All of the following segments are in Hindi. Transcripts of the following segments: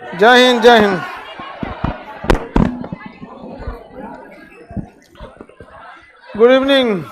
जय हिंद जय हिंद। Good evening.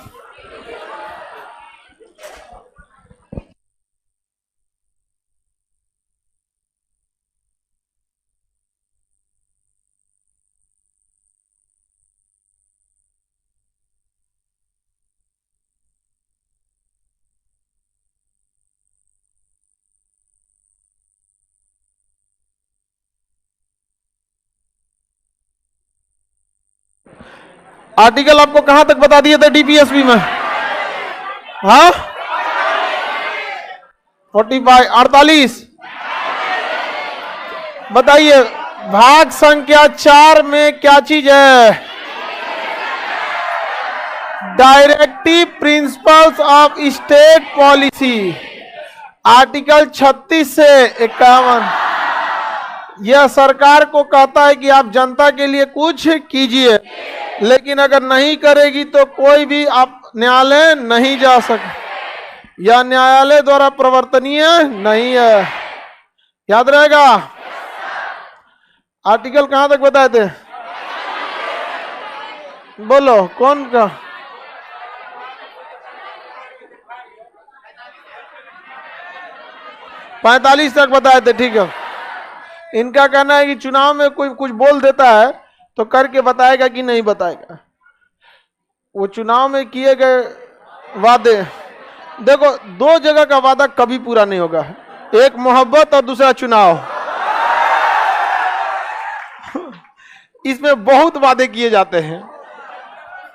आर्टिकल आपको कहां तक बता दिए थे डीपीएसपी में? हाँ 45 48। बताइए भाग संख्या 4 में क्या चीज है? Directive principles of state policy. Article 36 से 51 यह सरकार को कहता है कि आप जनता के लिए कुछ कीजिए, लेकिन अगर नहीं करेगी तो कोई भी आप न्यायालय नहीं जा सकते, या न्यायालय द्वारा प्रवर्तनीय नहीं है। याद रहेगा। आर्टिकल कहां तक बताए थे? बोलो कौन का? पैंतालीस तक बताए थे। ठीक है। इनका कहना है कि चुनाव में कोई कुछ बोल देता है तो करके बताएगा कि नहीं बताएगा। वो चुनाव में किए गए वादे, देखो दो जगह का वादा कभी पूरा नहीं होगा, एक मोहब्बत और दूसरा चुनाव। इसमें बहुत वादे किए जाते हैं,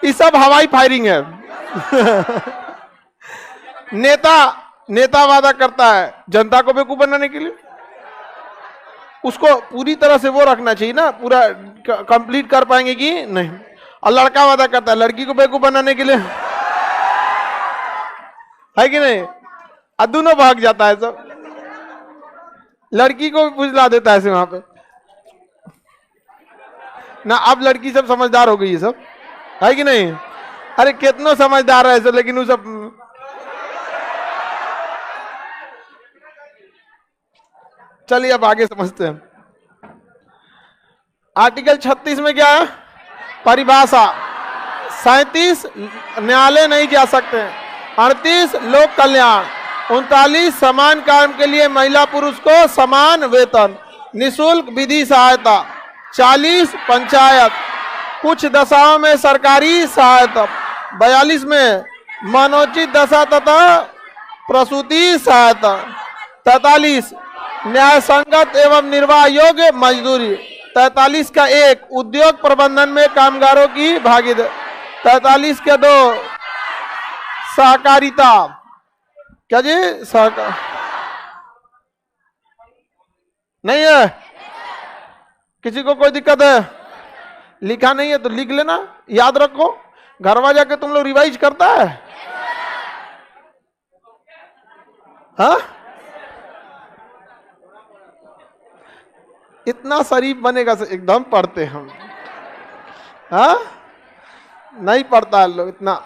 ये सब हवाई फायरिंग है। नेता वादा करता है जनता को बेवकूफ बनाने के लिए, उसको पूरी तरह से वो रखना चाहिए ना, पूरा कंप्लीट कर पाएंगे कि नहीं। और लड़का वादा करता है लड़की को बेवकूफ बनाने के लिए, है कि नहीं? और दोनों भाग जाता है सब, लड़की को बुझला देता है वहां पे ना। अब लड़की सब समझदार हो गई है सब, है कि नहीं? अरे कितनों समझदार है सब, लेकिन वो सब। चलिए अब आगे समझते हैं। आर्टिकल 36 में क्या है? परिभाषा। 37 न्यायालय नहीं जा सकते। 38 लोक कल्याण। 39 समान काम के लिए महिला पुरुष को समान वेतन, निशुल्क विधि सहायता। 40 पंचायत, कुछ दशाओं में सरकारी सहायता। 42 में मानवोचित दशा तथा प्रसूति सहायता। 43 न्याय संगत एवं निर्वाह योग्य मजदूरी। 43 का 1 उद्योग प्रबंधन में कामगारों की भागीदारी। 43 के 2 सहकारिता। क्या जी? सहकार नहीं है? किसी को कोई दिक्कत है? लिखा नहीं है तो लिख लेना, याद रखो, घरवा जाके तुम लोग रिवाइज करता है। हाँ इतना शरीफ बनेगा से एकदम पढ़ते हम। हाँ नहीं पढ़ता है लोग इतना।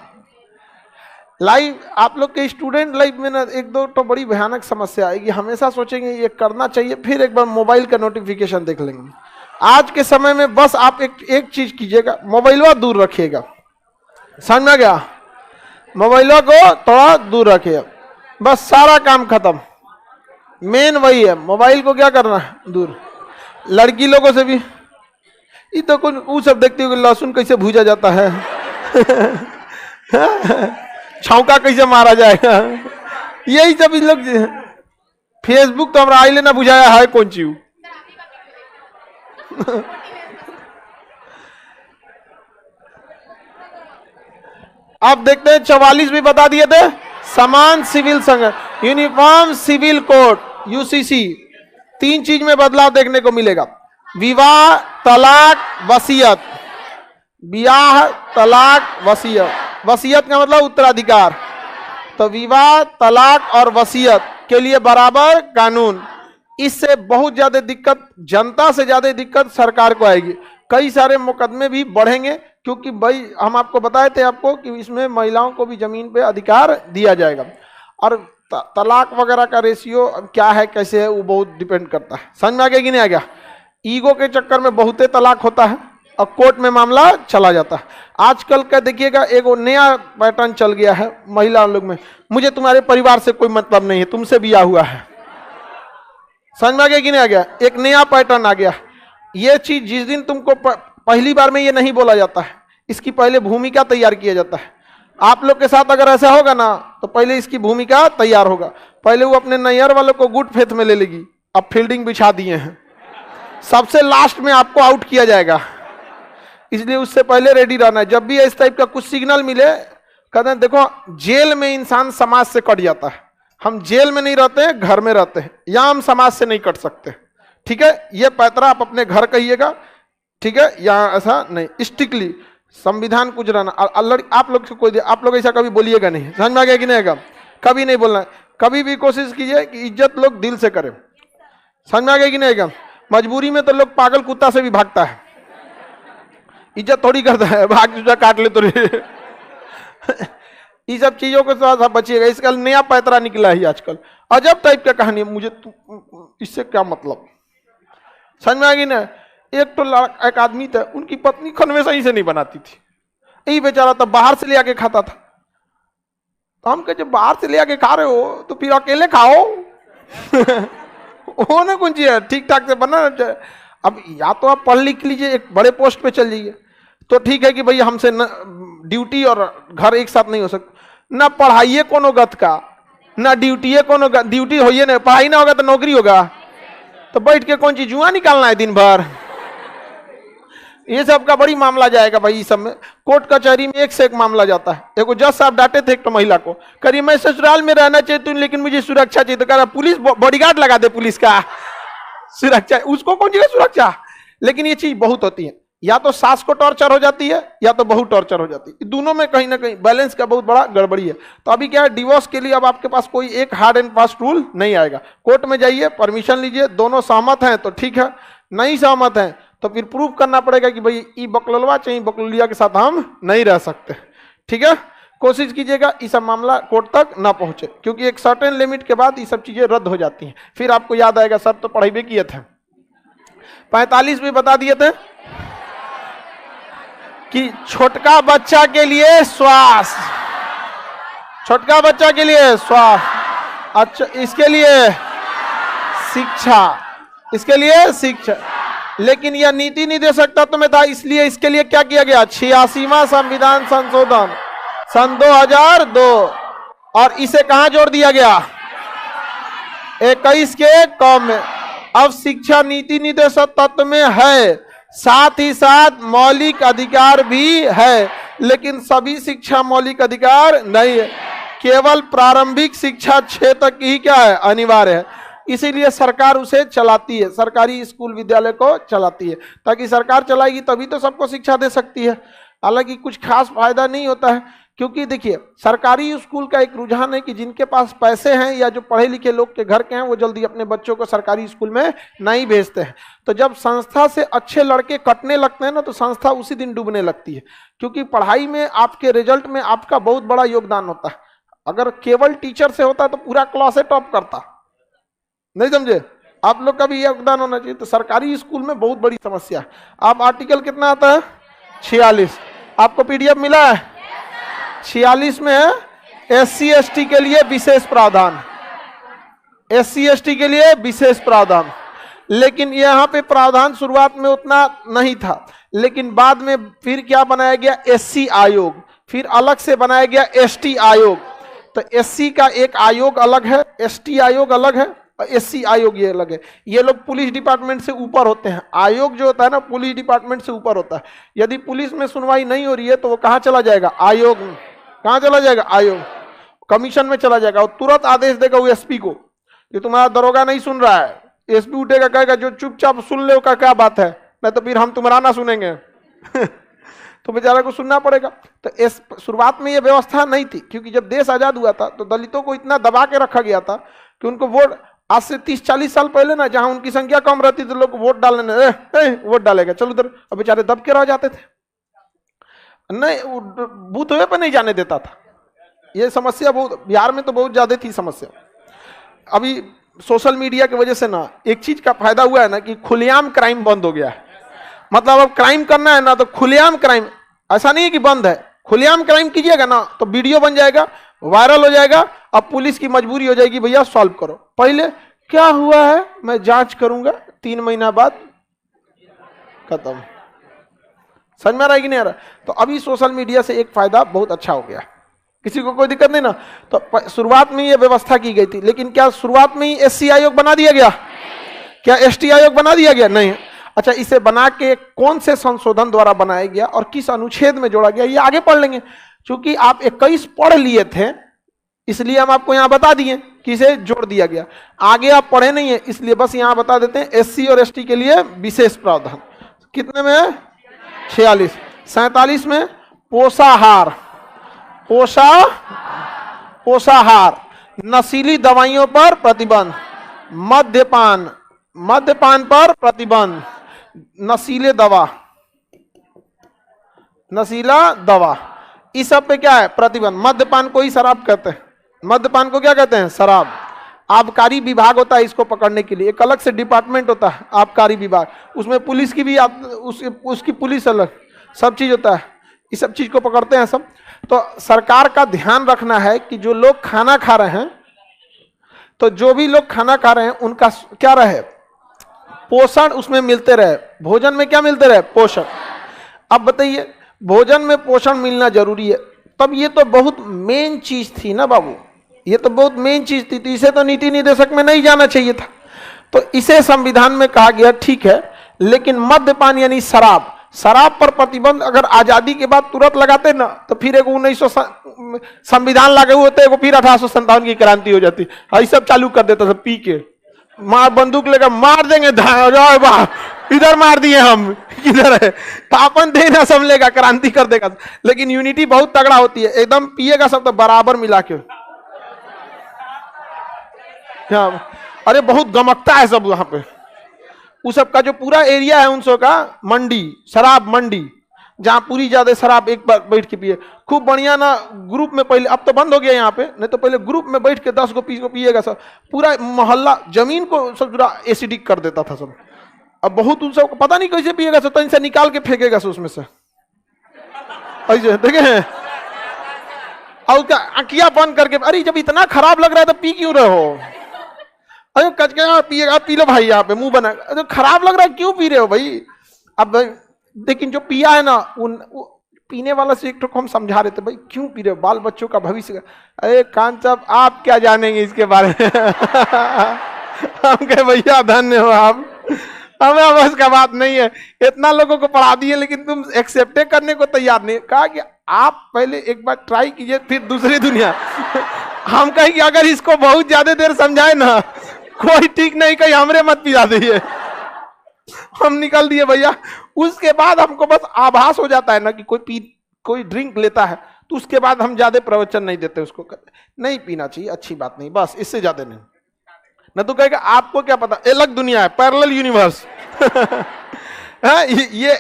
लाइफ आप लोग के स्टूडेंट लाइफ में ना एक दो तो बड़ी भयानक समस्या आएगी। हमेशा सोचेंगे ये करना चाहिए, फिर एक बार मोबाइल का नोटिफिकेशन देख लेंगे। आज के समय में बस आप एक चीज कीजिएगा, मोबाइलवा दूर रखिएगा। समझ में गया? मोबाइलवा को थोड़ा दूर रखिएगा, बस सारा काम खत्म। मेन वही है, मोबाइल को क्या करना है? दूर। लड़की लोगों से भी ये तो कुछ वो सब देखते हो लहसुन कैसे भूजा जाता है, छौका कैसे मारा जाएगा, यही सब इन लोग। फेसबुक तो हमारा आई लेना बुझाया है कौन चीज। अब देखते हैं 44 भी बता दिए थे। समान सिविल संघ, यूनिफॉर्म सिविल कोड यूसीसी। 3 चीज में बदलाव देखने को मिलेगा। विवाह, तलाक, वसीयत। ब्याह, तलाक, वसीयत। वसीयत का मतलब उत्तराधिकार। तो विवाह, तलाक और वसीयत के लिए बराबर कानून। इससे बहुत ज्यादा दिक्कत, जनता से ज्यादा दिक्कत सरकार को आएगी। कई सारे मुकदमे भी बढ़ेंगे, क्योंकि भाई हम आपको बताए थे आपको कि इसमें महिलाओं को भी जमीन पे अधिकार दिया जाएगा। और तलाक वगैरह का रेशियो क्या है कैसे है वो बहुत डिपेंड करता है। समझ में आ गया कि नहीं आ गया? ईगो के चक्कर में बहुते तलाक होता है और कोर्ट में मामला चला जाता है। आजकल का देखिएगा एक नया पैटर्न चल गया है महिला लोग में, मुझे तुम्हारे परिवार से कोई मतलब नहीं है, तुमसे ब्याह हुआ है। समझ में आ गया कि नहीं आ गया? एक नया पैटर्न आ गया। ये चीज जिस दिन तुमको पहली बार में ये नहीं बोला जाता है, इसकी पहले भूमिका तैयार किया जाता है। आप लोग के साथ अगर ऐसा होगा ना तो पहले इसकी भूमिका तैयार होगा। पहले वो अपने नैयर वालों को गुड फेथ में ले लेगी, अब फील्डिंग बिछा दिए हैं, सबसे लास्ट में आपको आउट किया जाएगा। इसलिए उससे पहले रेडी रहना है। जब भी इस टाइप का कुछ सिग्नल मिले, कहते हैं देखो जेल में इंसान समाज से कट जाता है, हम जेल में नहीं रहते हैं, घर में रहते हैं, या हम समाज से नहीं कट सकते। ठीक है, ये पैतरा आप अपने घर कहिएगा, ठीक है, यहाँ ऐसा नहीं, स्ट्रिक्टली संविधान कुछ रहना। आप लोग से कोई, आप लोग ऐसा कभी बोलिएगा नहीं। समझ में आ गया कि नहीं आएगा? कभी नहीं बोलना है। कभी भी कोशिश कीजिए कि इज्जत लोग दिल से करें। समझ में आ गया कि नहीं आएगा? मजबूरी में तो लोग पागल कुत्ता से भी भागता है, इज्जत थोड़ी करता है, भाग तुझा काट ले तो ये सब चीजों को थोड़ा सा बचिएगा। इसका नया पैतरा निकला है आजकल, अजब टाइप का कहानी। मुझे इससे क्या मतलब? समझ में आ गई ना? एक तो एक आदमी था, उनकी पत्नी खनवे सही से नहीं बनाती थी, यही बेचारा तब बाहर से ले आके खाता था। तो हम कहे जब बाहर से ले आके खा रहे हो तो फिर अकेले खाओ वो ना कुछ ठीक ठाक से बना। अब या तो आप पढ़ लिख लीजिए, एक बड़े पोस्ट पे चल जाइए, तो ठीक है कि भाई हमसे न ड्यूटी और घर एक साथ नहीं हो सकता। ना पढ़ाइए कोनो गत का, ना ड्यूटी है कोनो, ड्यूटी होइए ना, पढ़ाई ना होगा तो नौकरी होगा, तो बैठ के कौन चीज जुआ निकालना है दिन भर? ये सब का बड़ी मामला जाएगा भाई। इस सब में कोर्ट कचहरी में एक से एक मामला जाता है। देखो जज साहब डांटे थे एक तो महिला को, करिए मैं ससुराल में रहना चाहिए लेकिन मुझे सुरक्षा चाहिए, तो कह रहा पुलिस बॉडीगार्ड लगा दे, पुलिस का सुरक्षा, उसको कौन चाहिए सुरक्षा? लेकिन ये चीज बहुत होती है, या तो सास को टॉर्चर हो जाती है या तो बहू टॉर्चर हो जाती है। दोनों में कहीं ना कहीं बैलेंस का बहुत बड़ा गड़बड़ी है। तो अभी क्या है, डिवोर्स के लिए अब आपके पास कोई एक हार्ड एंड फास्ट रूल नहीं आएगा। कोर्ट में जाइए, परमिशन लीजिए, दोनों सहमत हैं तो ठीक है, नहीं सहमत हैं तो फिर प्रूव करना पड़ेगा कि भाई ई बकलवा चाहिए, बकलुलिया के साथ हम नहीं रह सकते। ठीक है, कोशिश कीजिएगा ये सब मामला कोर्ट तक ना पहुंचे, क्योंकि एक सर्टेन लिमिट के बाद ये सब चीजें रद्द हो जाती हैं। फिर आपको याद आएगा सर तो पढ़ाई भी किए थे, 45 भी बता दिए थे कि छोटका बच्चा के लिए श्वास, छोटका बच्चा के लिए श्वास, अच्छा इसके लिए शिक्षा, इसके लिए शिक्षा। लेकिन यह नीति नहीं दे सकता तो मैं था, इसलिए इसके लिए क्या किया गया, 86वां संविधान संशोधन सन 2002, और इसे कहां जोड़ दिया गया, 21 के कॉम में। अब शिक्षा नीति निर्देशक तत्व में है, साथ ही साथ मौलिक अधिकार भी है, लेकिन सभी शिक्षा मौलिक अधिकार नहीं है, केवल प्रारंभिक शिक्षा 6 तक ही क्या है, अनिवार्य है। इसीलिए सरकार उसे चलाती है, सरकारी स्कूल विद्यालय को चलाती है, ताकि सरकार चलाएगी तभी तो सबको शिक्षा दे सकती है। हालांकि कुछ खास फायदा नहीं होता है, क्योंकि देखिए सरकारी स्कूल का एक रुझान है कि जिनके पास पैसे हैं या जो पढ़े लिखे लोग के घर के हैं वो जल्दी अपने बच्चों को सरकारी स्कूल में नहीं भेजते हैं। तो जब संस्था से अच्छे लड़के कटने लगते हैं ना तो संस्था उसी दिन डूबने लगती है, क्योंकि पढ़ाई में आपके रिजल्ट में आपका बहुत बड़ा योगदान होता है। अगर केवल टीचर से होता तो पूरा क्लास से टॉप करता, नहीं समझे? आप लोग का भी योगदान होना चाहिए। तो सरकारी स्कूल में बहुत बड़ी समस्या है। आप आर्टिकल कितना आता है, 46, आपको पीडीएफ मिला है, 46 में है SC ST के लिए विशेष प्रावधान, SC ST के लिए विशेष प्रावधान। लेकिन यहाँ पे प्रावधान शुरुआत में उतना नहीं था, लेकिन बाद में फिर क्या बनाया गया, SC आयोग, फिर अलग से बनाया गया ST आयोग। तो SC का एक आयोग अलग है, ST आयोग अलग है, SC आयोग ये अलग है। ये लोग पुलिस डिपार्टमेंट से ऊपर होते हैं। आयोग जो होता है ना पुलिस डिपार्टमेंट से ऊपर होता है। यदि पुलिस में सुनवाई नहीं हो रही है तो वो कहाँ चला जाएगा, आयोग में। कहाँ चला जाएगा, आयोग, कमीशन में चला जाएगा। और तुरंत आदेश देगा वो SP को कि तुम्हारा दरोगा नहीं सुन रहा है। SP उठेगा, कहेगा जो चुपचाप सुन ले का क्या बात है, नहीं तो फिर हम तुम्हारा ना सुनेंगे तो बेचारा को सुनना पड़ेगा। तो शुरुआत में ये व्यवस्था नहीं थी, क्योंकि जब देश आजाद हुआ था तो दलितों को इतना दबा के रखा गया था कि उनको वोट, आज से 30-40 साल पहले ना जहां उनकी संख्या कम रहती थी लोग वोट डालने, वोट डालेगा चलो उधर, अब बेचारे दब के रह जाते थे, नहीं बूथ पे नहीं जाने देता था। ये समस्या बहुत बिहार में तो बहुत ज्यादा थी समस्या। अभी सोशल मीडिया की वजह से ना एक चीज का फायदा हुआ है ना कि खुलेआम क्राइम बंद हो गया है। मतलब अब क्राइम करना है ना तो खुलेआम क्राइम, ऐसा नहीं है कि बंद है, खुलेआम क्राइम कीजिएगा ना तो वीडियो बन जाएगा, वायरल हो जाएगा। अब पुलिस की मजबूरी हो जाएगी भैया सॉल्व करो। पहले क्या हुआ है मैं जांच करूंगा, 3 महीना बाद खत्म। समझ में आ रहा है कि नहीं आ रहा? तो अभी सोशल मीडिया से एक फायदा बहुत अच्छा हो गया, किसी को कोई दिक्कत नहीं ना। तो शुरुआत में ये व्यवस्था की गई थी, लेकिन क्या शुरुआत में ही एससी आयोग बना दिया गया? क्या एसटी आयोग बना दिया गया? नहीं। अच्छा, इसे बना के कौन से संशोधन द्वारा बनाया गया और किस अनुच्छेद में जोड़ा गया, ये आगे पढ़ लेंगे। क्योंकि आप 21 पढ़ लिए थे इसलिए हम आपको यहां बता दिए कि इसे जोड़ दिया गया। आगे आप पढ़े नहीं है इसलिए बस यहां बता देते हैं एससी और एसटी के लिए विशेष प्रावधान। कितने में? 46। 47 में पोषाहार, पोषाहार, नशीली दवाइयों पर प्रतिबंध, मद्यपान पर प्रतिबंध, नशीला दवा, इस सब पे क्या है? प्रतिबंध। मद्यपान को ही शराब कहते हैं, मद्यपान को क्या कहते हैं? शराब। आबकारी विभाग होता है इसको पकड़ने के लिए, एक अलग से डिपार्टमेंट होता है आबकारी विभाग, उसमें पुलिस की भी उसकी पुलिस अलग, सब चीज होता है, इस सब चीज को पकड़ते हैं सब। तो सरकार का ध्यान रखना है कि जो लोग खाना खा रहे हैं, तो जो भी लोग खाना खा रहे हैं उनका क्या रहे? पोषण उसमें मिलते रहे। भोजन में क्या मिलते रहे? पोषण। अब बताइए, भोजन में पोषण मिलना जरूरी है, तब ये तो बहुत मेन चीज थी ना बाबू, ये तो बहुत मेन चीज थी, तो इसे तो नीति निर्देशक में नहीं जाना चाहिए था। तो इसे संविधान में कहा गया ठीक है, लेकिन मद्यपान यानी शराब, शराब पर प्रतिबंध अगर आजादी के बाद तुरंत लगाते ना तो फिर एक 1900 संविधान लागू होते, फिर 1857 की क्रांति हो जाती, ये सब चालू कर देता सब पी के, मार बंदूक लेकर मार देंगे, इधर मार दिए हम, किधर है अपन देना संभलेगा, क्रांति कर देगा। लेकिन यूनिटी बहुत तगड़ा होती है, एकदम पिएगा सब तो बराबर मिला के। अरे बहुत गमकता है सब वहां पे, उस सब का जो पूरा एरिया है उन सब का मंडी, शराब मंडी, जहां पूरी ज्यादा शराब एक बार बैठ के पिए, खूब बढ़िया ना। ग्रुप में पहले, अब तो बंद हो गया यहाँ पे, नहीं तो पहले ग्रुप में बैठ के 10 को 20 को पिएगा सब, पूरा मोहल्ला जमीन को सब पूरा एसिडिक कर देता था सब। अब बहुत उन सबको पता नहीं कैसे पिएगा सब, तो इनसे निकाल के फेंकेगा सब उसमें से, ऐसे देखे। और क्या आंखियां बंद करके, अरे जब इतना खराब लग रहा है तो पी क्यों रहे हो? अरे कच के पिएगा, पी लो भाई, यहाँ पे मुंह बना, तो खराब लग रहा है क्यों पी रहे हो भाई? अब लेकिन जो पिया है ना, पीने वाला से एक तो हम समझा रहे थे, भाई क्यों पी रहे हो, बाल बच्चों का भविष्य। अरे खान साहब आप क्या जानेंगे इसके बारे में। हम कहे भैया धन्य हो आप, हमें बस का बात नहीं है, इतना लोगों को पढ़ा दिए लेकिन तुम एक्सेप्ट करने को तैयार नहीं। कहा कि आप पहले एक बार ट्राई कीजिए फिर दूसरी दुनिया। हम कहें कि अगर इसको बहुत ज्यादा देर समझाए ना कोई ठीक नहीं, कहीं हमरे मत पिला दीजिए। हम निकल दिए भैया। उसके बाद हमको बस आभास हो जाता है ना कि कोई ड्रिंक लेता है तो उसके बाद हम ज्यादा प्रवचन नहीं देते उसको, नहीं पीना चाहिए, अच्छी बात नहीं, बस इससे ज्यादा नहीं। न तो कहेगा आपको क्या पता, अलग दुनिया है, पैरेलल यूनिवर्स। ये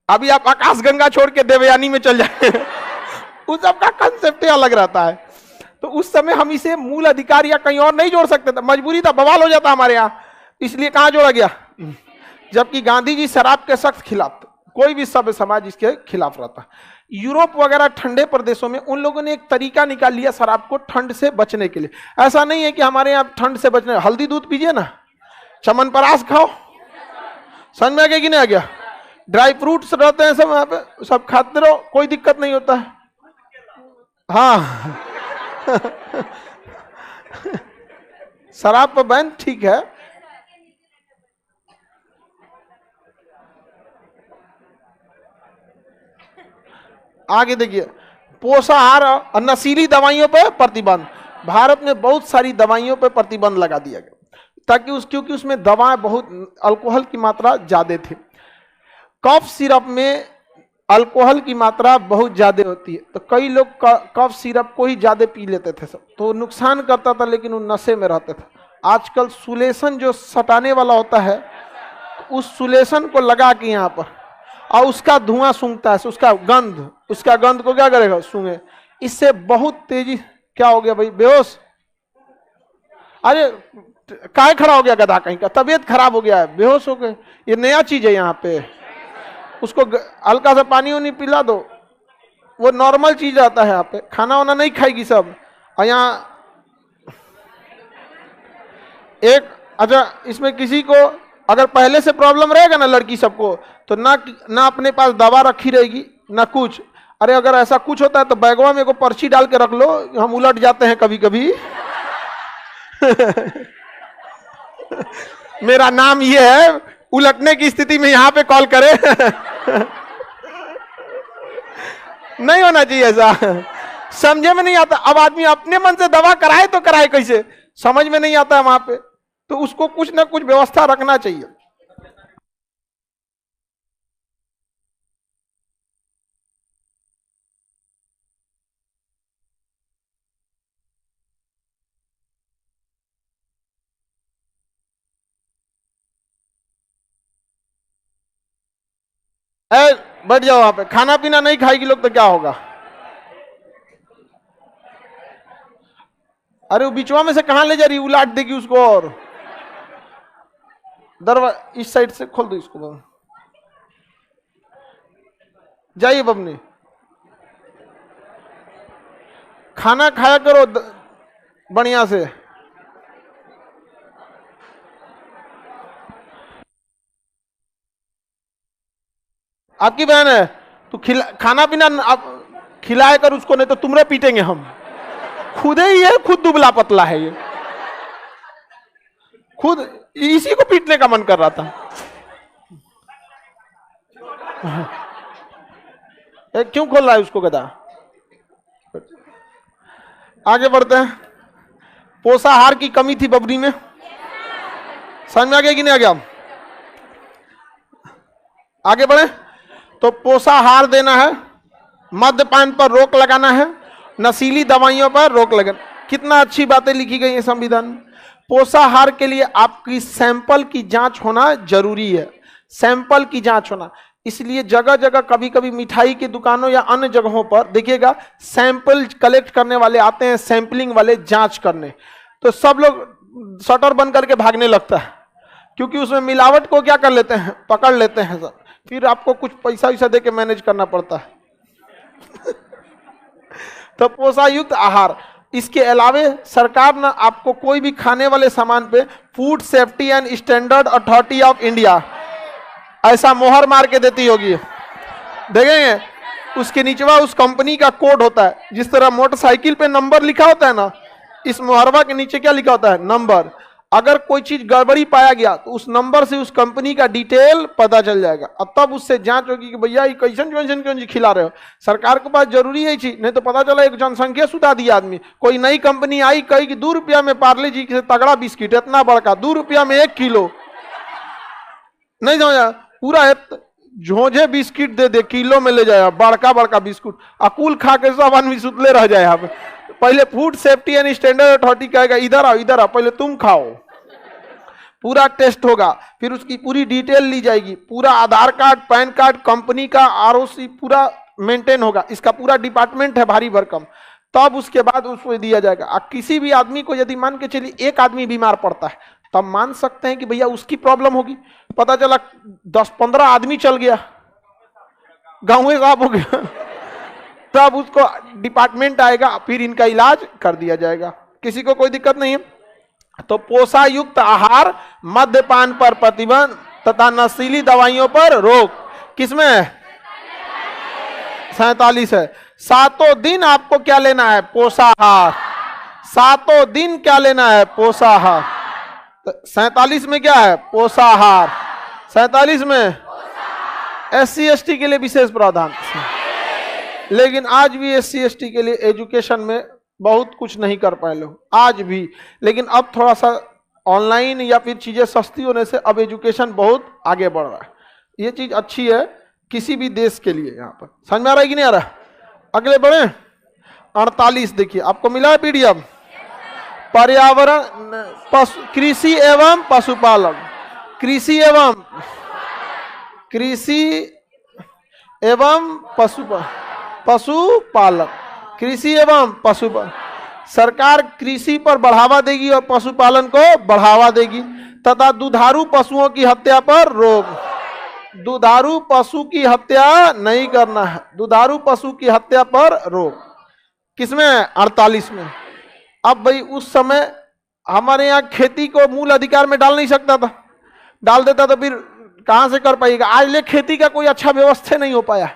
अभी आप आकाशगंगा छोड़ के देवयानी में चल जाए, उस सबका कंसेप्ट अलग रहता है। तो उस समय हम इसे मूल अधिकार या कहीं और नहीं जोड़ सकते थे, मजबूरी था, बवाल हो जाता हमारे यहाँ, इसलिए कहाँ जोड़ा गया। जबकि गांधी जी शराब के सख्त खिलाफ, कोई भी सभ्य समाज इसके खिलाफ रहता। यूरोप वगैरह ठंडे प्रदेशों में उन लोगों ने एक तरीका निकाल लिया शराब को ठंड से बचने के लिए। ऐसा नहीं है कि हमारे यहाँ ठंड से बचने, हल्दी दूध पीजिए ना, चमनप्राश खाओ, समझ में आ गया कि नहीं आ गया, ड्राई फ्रूट्स रहते हैं सब यहाँ पे, सब खाते रहो, कोई दिक्कत नहीं होता है। हाँ शराब पर बैन ठीक है। आगे देखिए, पोषाहार और नशीली दवाइयों पर प्रतिबंध। भारत में बहुत सारी दवाइयों पर प्रतिबंध लगा दिया गया ताकि क्योंकि उसमें दवाएं बहुत, अल्कोहल की मात्रा ज्यादा थी। कफ सिरप में अल्कोहल की मात्रा बहुत ज्यादा होती है, तो कई लोग कफ सिरप को ही ज्यादा पी लेते थे सब, तो नुकसान करता था, लेकिन वो नशे में रहते थे। आजकल सुलेशन जो सटाने वाला होता है, उस सुलेशन को लगा के यहाँ पर, और उसका धुआं सूंघता है, उसका गंध को क्या करेगा, सूंघे, इससे बहुत तेजी। क्या हो गया भाई, बेहोश? अरे काय खड़ा हो गया गधा कहीं का, तबीयत खराब हो गया है, बेहोश हो गए, ये नया चीज है यहाँ पे। उसको हल्का सा पानी वानी पिला दो, वो नॉर्मल चीज आता है यहाँ पे। खाना वाना नहीं खाएगी सब। और यहाँ एक, अच्छा इसमें किसी को अगर पहले से प्रॉब्लम रहेगा ना लड़की सबको, तो ना अपने पास दवा रखी रहेगी ना कुछ। अरे अगर ऐसा कुछ होता है तो बैगवा में को पर्ची डाल के रख लो, हम उलट जाते हैं कभी कभी। मेरा नाम ये है, उलटने की स्थिति में यहां पे कॉल करे। नहीं होना चाहिए ऐसा, समझे में नहीं आता। अब आदमी अपने मन से दवा कराए तो कराए कैसे, समझ में नहीं आता है वहां पे, तो उसको कुछ ना कुछ व्यवस्था रखना चाहिए। बैठ जाओ वहां पे, खाना पीना नहीं खाएगी लोग तो क्या होगा। अरे वो बिचवा में से कहां ले जा रही, उलाट देगी उसको। और दरवाजा इस साइड से खोल दो इसको, जाइए बबनी, खाना खाया करो बढ़िया से। आपकी बहन है तो खाना पीना आप खिलाया कर उसको, नहीं तो तुमरे पीटेंगे हम। खुद ही है, खुद दुबला पतला है ये, खुद इसी को पीटने का मन कर रहा था। क्यों खोल रहा है उसको गधा। आगे बढ़ते हैं। पोषाहार की कमी थी बबरी में, समझ में आ गया कि नहीं आ गया। आगे बढ़े तो पोषाहार देना है, मद्यपान पर रोक लगाना है, नशीली दवाइयों पर रोक लगाना। कितना अच्छी बातें लिखी गई है संविधान में। पोषाहार के लिए आपकी सैंपल की जांच होना जरूरी है, सैंपल की जांच होना। इसलिए जगह जगह कभी कभी मिठाई की दुकानों या अन्य जगहों पर देखिएगा सैंपल कलेक्ट करने वाले आते हैं, सैंपलिंग वाले जांच करने। तो सब लोग शटर बंद करके भागने लगता है, क्योंकि उसमें मिलावट को क्या कर लेते हैं, पकड़ लेते हैं सब। फिर आपको कुछ पैसा वैसा दे के मैनेज करना पड़ता है। तो पोषायुक्त आहार, इसके अलावे सरकार ना आपको कोई भी खाने वाले सामान पे food safety and standard authority of India ऐसा मोहर मार के देती होगी। देखेंगे उसके नीचवा उस कंपनी का कोड होता है। जिस तरह मोटरसाइकिल पे नंबर लिखा होता है ना, इस मोहरवा के नीचे क्या लिखा होता है, नंबर। अगर कोई चीज गड़बड़ी पाया गया तो उस नंबर से उस कंपनी का डिटेल पता चल जाएगा, और तब उससे जांच होगी कि भैया ये कैसन कैसन क्यों खिला रहे हो। सरकार के पास जरूरी है चीज, नहीं तो पता चला एक जनसंख्या सुधा दिया आदमी। कोई नई कंपनी आई, कही कि 2 रुपया में पार्ले जी से तगड़ा बिस्किट, इतना बड़का 2 रुपया में 1 किलो, नहीं समझा, पूरा झोंझे बिस्किट दे दे, किलो में ले जाए बड़का बड़का बिस्कुट, अकुल खा के सब आदमी सुतले रह जाए। यहाँ पे पहले food safety and standard authority कहेगा इधर आओ पहले तुम खाओ, पूरा टेस्ट होगा, फिर उसकी पूरी डिटेल ली जाएगी, पूरा आधार कार्ड, पैन कार्ड, कंपनी का आरओसी पूरा मेंटेन होगा। इसका पूरा डिपार्टमेंट है भारी भरकम, तब उसके बाद उसको दिया जाएगा। किसी भी आदमी को यदि मान के चलिए एक आदमी बीमार पड़ता है, तब मान सकते हैं कि भैया उसकी प्रॉब्लम होगी। पता चला 10-15 आदमी चल गया, गाँव साफ हो गया, तब उसको डिपार्टमेंट आएगा, फिर इनका इलाज कर दिया जाएगा। किसी को कोई दिक्कत नहीं है। तो पोषायुक्त आहार, मद्यपान पर प्रतिबंध तथा नशीली दवाइयों पर रोक, किसमें 47 है। 7 दिन आपको क्या लेना है, पोषाहार। 7 दिन क्या लेना है, पोषाहार। 47 में क्या है, पोषाहार। 47 में SC/ST के लिए विशेष प्रावधान। लेकिन आज भी SC/ST के लिए एजुकेशन में बहुत कुछ नहीं कर पाए लोग आज भी। लेकिन अब थोड़ा सा ऑनलाइन या फिर चीजें सस्ती होने से अब एजुकेशन बहुत आगे बढ़ रहा है। ये चीज अच्छी है किसी भी देश के लिए। यहाँ पर समझ में आ रहा है कि नहीं आ रहा। अगले बढ़े 48 देखिए, आपको मिला है PDF। पर्यावरण, कृषि एवं पशुपालन, कृषि एवं पशुपालन, कृषि एवं पशुपालन। सरकार कृषि पर बढ़ावा देगी और पशुपालन को बढ़ावा देगी तथा दुधारू पशुओं की हत्या पर रोक। दुधारू पशु की हत्या नहीं करना है, दुधारू पशु की हत्या पर रोक। किसमें? 48 में। अब भाई उस समय हमारे यहाँ खेती को मूल अधिकार में डाल नहीं सकता था, डाल देता तो फिर कहां से कर पाएगा। आज ले खेती का कोई अच्छा व्यवस्था नहीं हो पाया।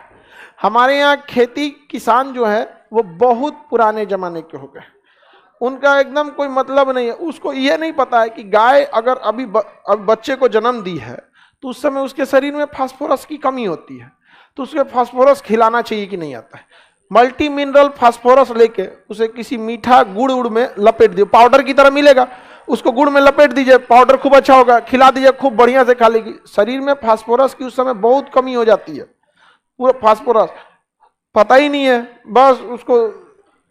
हमारे यहाँ खेती किसान जो है वो बहुत पुराने जमाने के हो गए, उनका एकदम कोई मतलब नहीं है। उसको यह नहीं पता है कि गाय अगर अभी बच्चे को जन्म दी है तो उस समय उसके शरीर में फास्फोरस की कमी होती है, तो उसके फास्फोरस खिलाना चाहिए कि नहीं आता है। मल्टी मिनरल फास्फोरस लेके उसे किसी मीठा गुड़ उड़ में लपेट दिए, पाउडर की तरह मिलेगा, उसको गुड़ में लपेट दीजिए, पाउडर खूब अच्छा होगा, खिला दीजिए, खूब बढ़िया से खा लेगी। शरीर में फास्फोरस की उस समय बहुत कमी हो जाती है, पूरा फास्फोरस पता ही नहीं है, बस उसको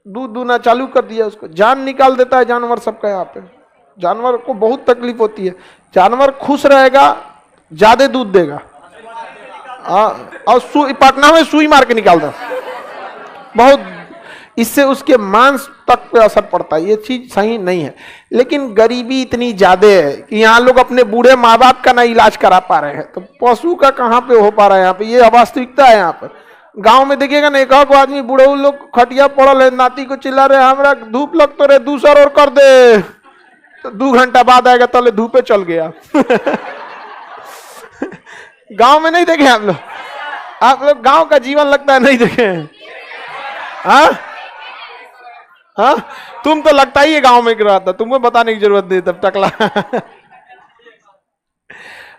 दूध दूना चालू कर दिया, उसको जान निकाल देता है जानवर सबका। यहाँ पे जानवर को बहुत तकलीफ होती है। जानवर खुश रहेगा ज्यादा दूध देगा, और पटना में सुई मार के निकाल दो बहुत, इससे उसके मांस तक पे असर पड़ता है। ये चीज सही नहीं है। लेकिन गरीबी इतनी ज्यादा है कि यहाँ लोग अपने बूढ़े माँ बाप का ना इलाज करा पा रहे हैं, तो पशु का कहाँ पे हो पा रहा है। यहाँ पे ये वास्तविकता है। यहाँ पर गांव में देखिएगा ना, एक आदमी बूढ़े लोग खटिया पड़ल है, नाती को चिल्ला रहे हमरा धूप लग तो रहे, दूसर और कर दे, तो 2 घंटा बाद आएगा तले धूपे चल गया। गांव में नहीं देखे हम लोग? आप लोग गांव का जीवन लगता है नहीं देखे? हाँ हाँ, तुम तो लगता ही है गांव में रहा था, तुमको बताने की जरूरत नहीं तब टकला।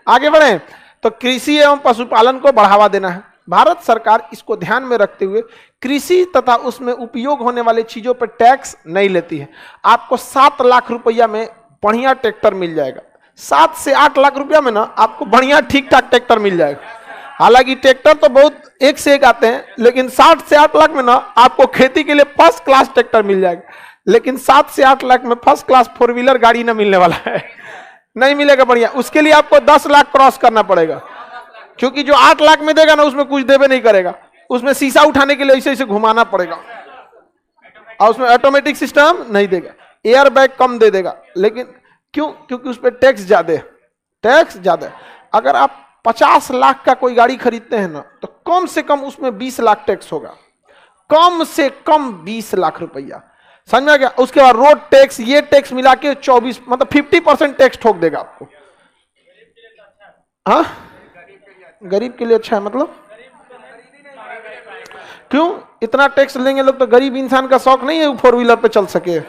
आगे बढ़े तो कृषि एवं पशुपालन को बढ़ावा देना है। भारत सरकार इसको ध्यान में रखते हुए कृषि तथा उसमें उपयोग होने वाली चीजों पर टैक्स नहीं लेती है। आपको 7 लाख रुपया में बढ़िया ट्रैक्टर मिल जाएगा। 7 से 8 लाख रुपया में ना आपको बढ़िया ठीक ठाक ट्रैक्टर मिल जाएगा। हालांकि ट्रैक्टर तो बहुत एक से एक आते हैं, लेकिन 7 से 8 लाख में ना आपको खेती के लिए फर्स्ट क्लास ट्रैक्टर मिल जाएगा। लेकिन 7 से 8 लाख में फर्स्ट क्लास 4 व्हीलर गाड़ी ना मिलने वाला है, नहीं मिलेगा बढ़िया। उसके लिए आपको 10 लाख क्रॉस करना पड़ेगा, क्योंकि जो 8 लाख में देगा ना उसमें कुछ देवे नहीं करेगा, उसमें शीशा उठाने के लिए ऐसे ऐसे घुमाना पड़ेगा, और उसमें ऑटोमेटिक सिस्टम नहीं देगा, एयर बैग कम दे देगा। लेकिन क्यों? क्योंकि उस पर टैक्स ज्यादा है, टैक्स ज्यादा है। अगर आप 50 लाख का कोई गाड़ी खरीदते हैं ना, तो कम से कम उसमें 20 लाख टैक्स होगा, कम से कम 20 लाख रुपया, समझ में आ गया? उसके बाद रोड टैक्स, ये टैक्स मिला के 24 मतलब 50% टैक्स ठोक देगा आपको। हाँ, गरीब के लिए अच्छा है। मतलब क्यों इतना टैक्स लेंगे लोग? तो गरीब इंसान का शौक नहीं है 4 व्हीलर पे चल सके।